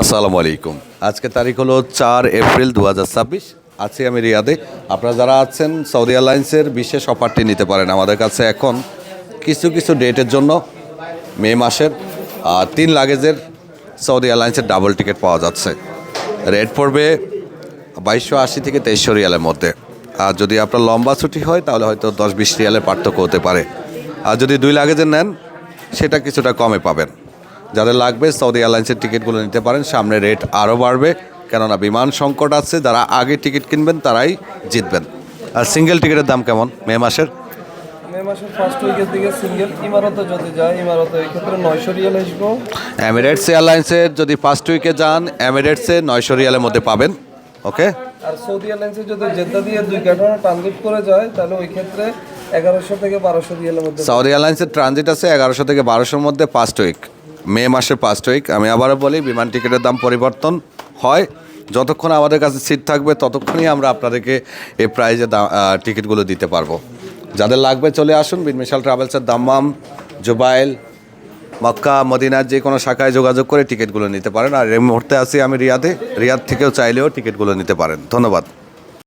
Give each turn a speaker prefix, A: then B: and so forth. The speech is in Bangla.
A: আসসালামু আলাইকুম। আজকে তারিখ হলো 4 এপ্রিল 2026। আছি আমি রিয়াদে। আপনারা যারা আছেন সৌদি এয়ারলাইন্সের বিশেষ অফারটি নিতে পারেন আমাদের কাছে। এখন কিছু কিছু ডেটের জন্য মে মাসের 3 লাগেজের সৌদি এয়ারলাইন্সের ডাবল টিকিট পাওয়া যাচ্ছে। রেট পড়বে 2280 থেকে 2300 রিয়ালের মধ্যে। আর যদি আপনার লম্বা ছুটি হয় তাহলে হয়তো 10-20 রিয়ালের পার্থক্য হতে পারে। আর যদি 2 লাগেজের নেন সেটা কিছুটা কমে পাবেন। যাদের লাগবে সৌদি এয়ারলাইন্সের টিকিটগুলো নিতে পারেন। সামনে রেট আরও বাড়বে, কেননা বিমান সংকট আছে। যারা আগে টিকিট কিনবেন তারাই জিতবেন। আর সিঙ্গেল টিকিটের দাম কেমন মে মাসের?
B: মে মাসের ফার্স্ট উইকের দিকে সিঙ্গেল ইমারতে যদি যায়, ইমারতে এই ক্ষেত্রে 900 রিয়াল আসবো।
A: এমিরেটস এয়ারলাইন্সের যদি ফার্স্ট উইকে যান, এমিরেটসে 900 রিয়ালের মধ্যে পাবেন। ওকে।
B: আর সৌদি এয়ারলাইন্সে যদি জেদ্দা দিয়ে 2 কার্টন ট্রানজিট করে যায় তাহলে ওই ক্ষেত্রে 1100 থেকে 1200 রিয়ালের মধ্যে।
A: সৌদি এয়ারলাইন্সের ট্রানজিট আছে 1100 থেকে 1200-র মধ্যে ফার্স্ট উইক, মে মাসের ফার্স্ট উইক। আমি আবারও বলি, বিমান টিকিটের দাম পরিবর্তন হয়। যতক্ষণ আমাদের কাছে সিট থাকবে ততক্ষণই আমরা আপনাদেরকে এই প্রাইজে টিকিটগুলো দিতে পারবো। যাদের লাগবে চলে আসুন বিন মিশাল ট্রাভেলসের দাম্মাম, জুবাইল, মক্কা, মদিনার যে কোনো শাখায় যোগাযোগ করে টিকিটগুলো নিতে পারেন। আর এই মুহূর্তে আছি আমি রিয়াদে। রিয়াদ থেকেও চাইলেও টিকিটগুলো নিতে পারেন। ধন্যবাদ।